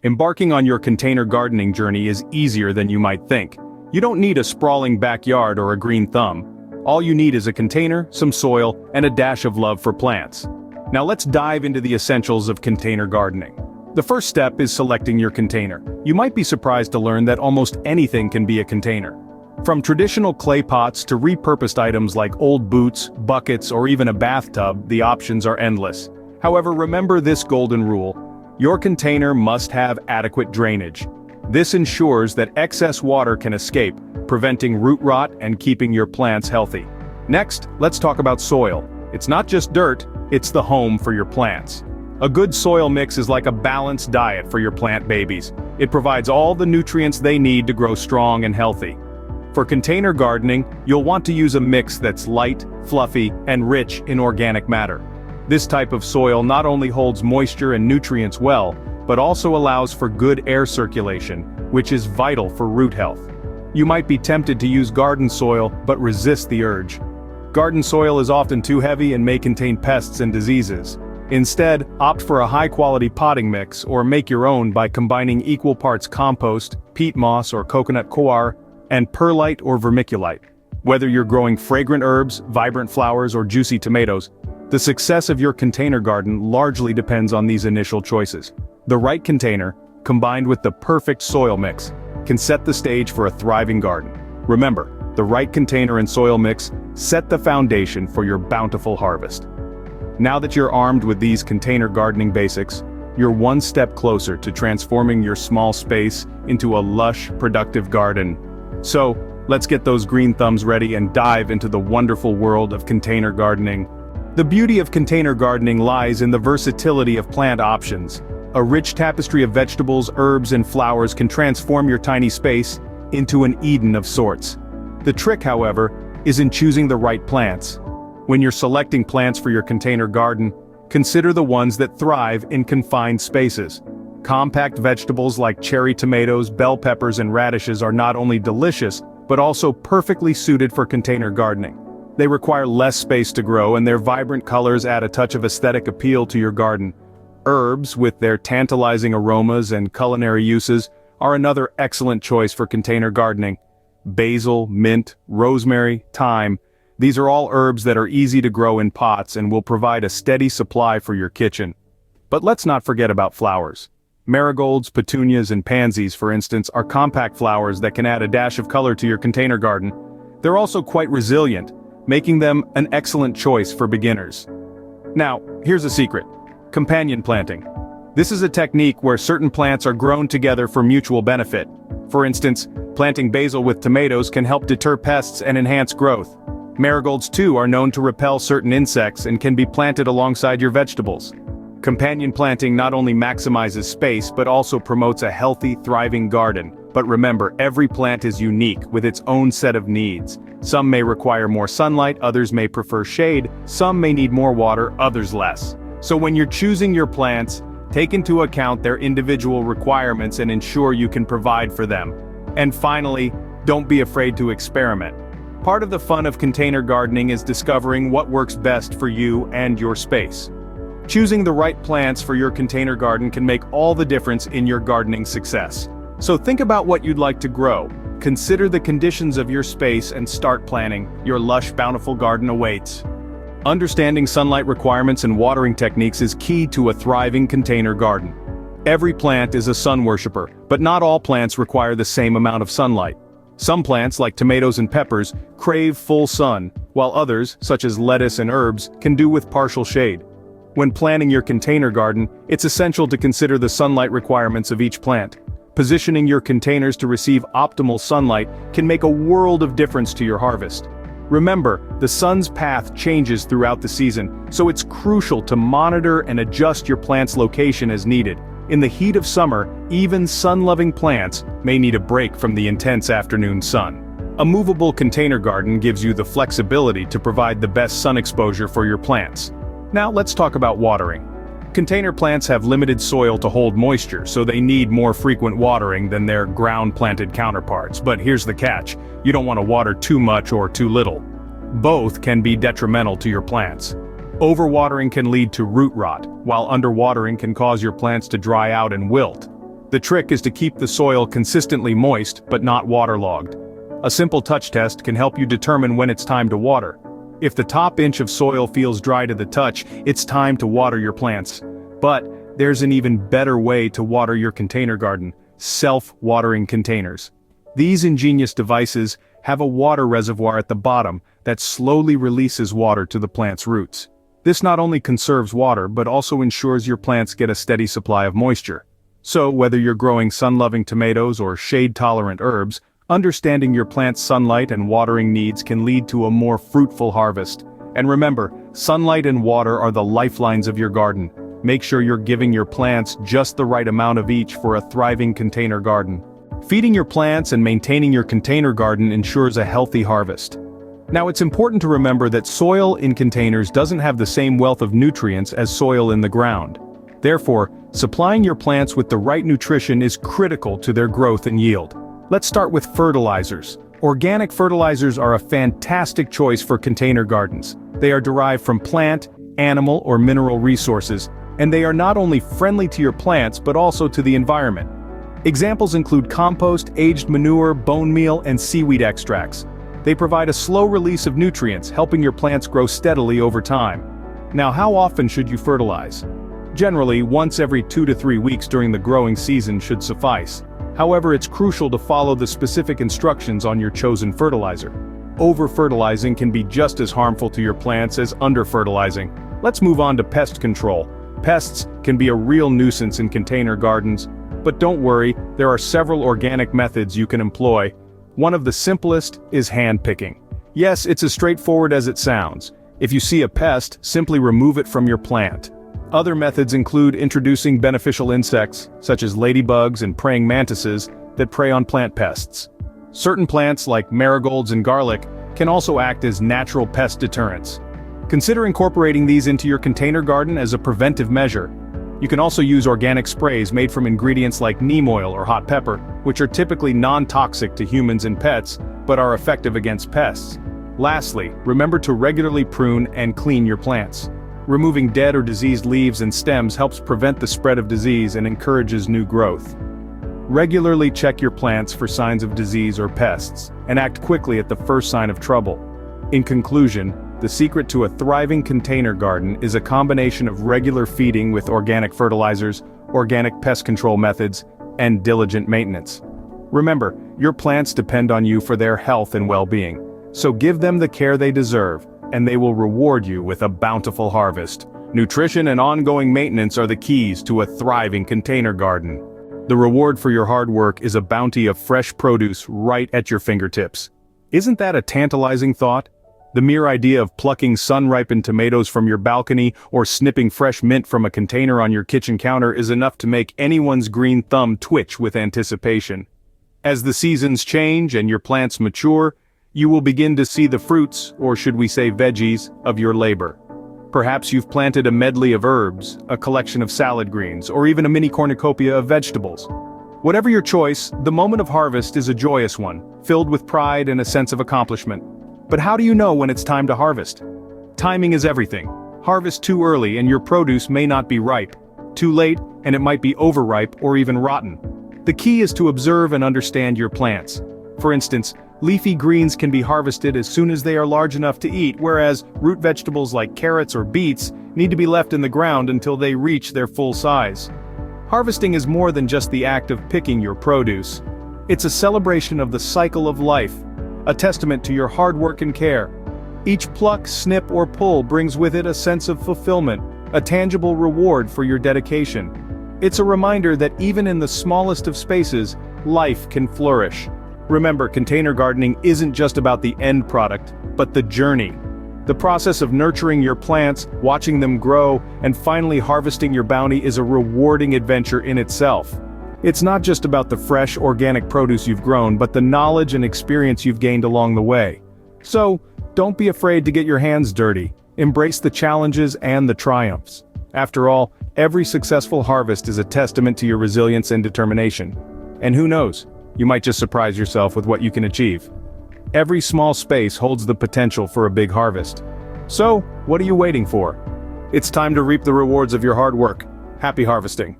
Embarking on your container gardening journey is easier than you might think. You don't need a sprawling backyard or a green thumb. All you need is a container, some soil, and a dash of love for plants. Now let's dive into the essentials of container gardening. The first step is selecting your container. You might be surprised to learn that almost anything can be a container. From traditional clay pots to repurposed items like old boots, buckets, or even a bathtub, the options are endless. However, remember this golden rule: your container must have adequate drainage. This ensures that excess water can escape, preventing root rot and keeping your plants healthy. Next, let's talk about soil. It's not just dirt, it's the home for your plants. A good soil mix is like a balanced diet for your plant babies. It provides all the nutrients they need to grow strong and healthy. For container gardening, you'll want to use a mix that's light, fluffy, and rich in organic matter. This type of soil not only holds moisture and nutrients well, but also allows for good air circulation, which is vital for root health. You might be tempted to use garden soil, but resist the urge. Garden soil is often too heavy and may contain pests and diseases. Instead, opt for a high-quality potting mix or make your own by combining equal parts compost, peat moss or coconut coir, and perlite or vermiculite. Whether you're growing fragrant herbs, vibrant flowers, or juicy tomatoes, the success of your container garden largely depends on these initial choices. The right container, combined with the perfect soil mix, can set the stage for a thriving garden. Remember, the right container and soil mix set the foundation for your bountiful harvest. Now that you're armed with these container gardening basics, you're one step closer to transforming your small space into a lush, productive garden. So, let's get those green thumbs ready and dive into the wonderful world of container gardening. The beauty of container gardening lies in the versatility of plant options. A rich tapestry of vegetables, herbs, and flowers can transform your tiny space into an Eden of sorts. The trick, however, is in choosing the right plants. When you're selecting plants for your container garden, consider the ones that thrive in confined spaces. Compact vegetables like cherry tomatoes, bell peppers, and radishes are not only delicious, but also perfectly suited for container gardening. They require less space to grow, and their vibrant colors add a touch of aesthetic appeal to your garden. Herbs, with their tantalizing aromas and culinary uses, are another excellent choice for container gardening. Basil, mint, rosemary, thyme. These are all herbs that are easy to grow in pots and will provide a steady supply for your kitchen. But let's not forget about flowers. Marigolds, petunias, and pansies, for instance, are compact flowers that can add a dash of color to your container garden. They're also quite resilient, making them an excellent choice for beginners. Now, here's a secret: companion planting. This is a technique where certain plants are grown together for mutual benefit. For instance, planting basil with tomatoes can help deter pests and enhance growth. Marigolds too are known to repel certain insects and can be planted alongside your vegetables. Companion planting not only maximizes space but also promotes a healthy, thriving garden. But remember, every plant is unique with its own set of needs. Some may require more sunlight, others may prefer shade, some may need more water, others less. So when you're choosing your plants, take into account their individual requirements and ensure you can provide for them. And finally, don't be afraid to experiment. Part of the fun of container gardening is discovering what works best for you and your space. Choosing the right plants for your container garden can make all the difference in your gardening success. So think about what you'd like to grow. Consider the conditions of your space and start planning. Your lush, bountiful garden awaits. Understanding sunlight requirements and watering techniques is key to a thriving container garden. Every plant is a sun worshiper, but not all plants require the same amount of sunlight. Some plants, like tomatoes and peppers, crave full sun, while others, such as lettuce and herbs, can do with partial shade. When planning your container garden, it's essential to consider the sunlight requirements of each plant. Positioning your containers to receive optimal sunlight can make a world of difference to your harvest. Remember, the sun's path changes throughout the season, so it's crucial to monitor and adjust your plant's location as needed. In the heat of summer, even sun-loving plants may need a break from the intense afternoon sun. A movable container garden gives you the flexibility to provide the best sun exposure for your plants. Now let's talk about watering. Container plants have limited soil to hold moisture, so they need more frequent watering than their ground-planted counterparts. But here's the catch: you don't want to water too much or too little. Both can be detrimental to your plants. Overwatering can lead to root rot, while underwatering can cause your plants to dry out and wilt. The trick is to keep the soil consistently moist but not waterlogged. A simple touch test can help you determine when it's time to water. If the top inch of soil feels dry to the touch, it's time to water your plants. But there's an even better way to water your container garden: self-watering containers. These ingenious devices have a water reservoir at the bottom that slowly releases water to the plant's roots. This not only conserves water but also ensures your plants get a steady supply of moisture. So whether you're growing sun-loving tomatoes or shade-tolerant herbs, understanding your plant's sunlight and watering needs can lead to a more fruitful harvest. And remember, sunlight and water are the lifelines of your garden. Make sure you're giving your plants just the right amount of each for a thriving container garden. Feeding your plants and maintaining your container garden ensures a healthy harvest. Now it's important to remember that soil in containers doesn't have the same wealth of nutrients as soil in the ground. Therefore, supplying your plants with the right nutrition is critical to their growth and yield. Let's start with fertilizers. Organic fertilizers are a fantastic choice for container gardens. They are derived from plant, animal, or mineral resources, and they are not only friendly to your plants but also to the environment. Examples include compost, aged manure, bone meal, and seaweed extracts. They provide a slow release of nutrients, helping your plants grow steadily over time. Now, how often should you fertilize? Generally, once every 2 to 3 weeks during the growing season should suffice. However, it's crucial to follow the specific instructions on your chosen fertilizer. Over-fertilizing can be just as harmful to your plants as under-fertilizing. Let's move on to pest control. Pests can be a real nuisance in container gardens, but don't worry, there are several organic methods you can employ. One of the simplest is hand picking. Yes, it's as straightforward as it sounds. If you see a pest, simply remove it from your plant. Other methods include introducing beneficial insects, such as ladybugs and praying mantises, that prey on plant pests. Certain plants, like marigolds and garlic, can also act as natural pest deterrents. Consider incorporating these into your container garden as a preventive measure. You can also use organic sprays made from ingredients like neem oil or hot pepper, which are typically non-toxic to humans and pets, but are effective against pests. Lastly, remember to regularly prune and clean your plants. Removing dead or diseased leaves and stems helps prevent the spread of disease and encourages new growth. Regularly check your plants for signs of disease or pests, and act quickly at the first sign of trouble. In conclusion, the secret to a thriving container garden is a combination of regular feeding with organic fertilizers, organic pest control methods, and diligent maintenance. Remember, your plants depend on you for their health and well-being, so give them the care they deserve, and they will reward you with a bountiful harvest. Nutrition and ongoing maintenance are the keys to a thriving container garden. The reward for your hard work is a bounty of fresh produce right at your fingertips. Isn't that a tantalizing thought? The mere idea of plucking sun-ripened tomatoes from your balcony or snipping fresh mint from a container on your kitchen counter is enough to make anyone's green thumb twitch with anticipation. As the seasons change and your plants mature, you will begin to see the fruits, or should we say veggies, of your labor. Perhaps you've planted a medley of herbs, a collection of salad greens, or even a mini cornucopia of vegetables. Whatever your choice, the moment of harvest is a joyous one, filled with pride and a sense of accomplishment. But how do you know when it's time to harvest? Timing is everything. Harvest too early and your produce may not be ripe. Too late, and it might be overripe or even rotten. The key is to observe and understand your plants. For instance, leafy greens can be harvested as soon as they are large enough to eat, whereas root vegetables like carrots or beets need to be left in the ground until they reach their full size. Harvesting is more than just the act of picking your produce. It's a celebration of the cycle of life, a testament to your hard work and care. Each pluck, snip, or pull brings with it a sense of fulfillment, a tangible reward for your dedication. It's a reminder that even in the smallest of spaces, life can flourish. Remember, container gardening isn't just about the end product, but the journey. The process of nurturing your plants, watching them grow, and finally harvesting your bounty is a rewarding adventure in itself. It's not just about the fresh, organic produce you've grown, but the knowledge and experience you've gained along the way. So, don't be afraid to get your hands dirty. Embrace the challenges and the triumphs. After all, every successful harvest is a testament to your resilience and determination. And who knows, you might just surprise yourself with what you can achieve. Every small space holds the potential for a big harvest. So, what are you waiting for? It's time to reap the rewards of your hard work. Happy harvesting.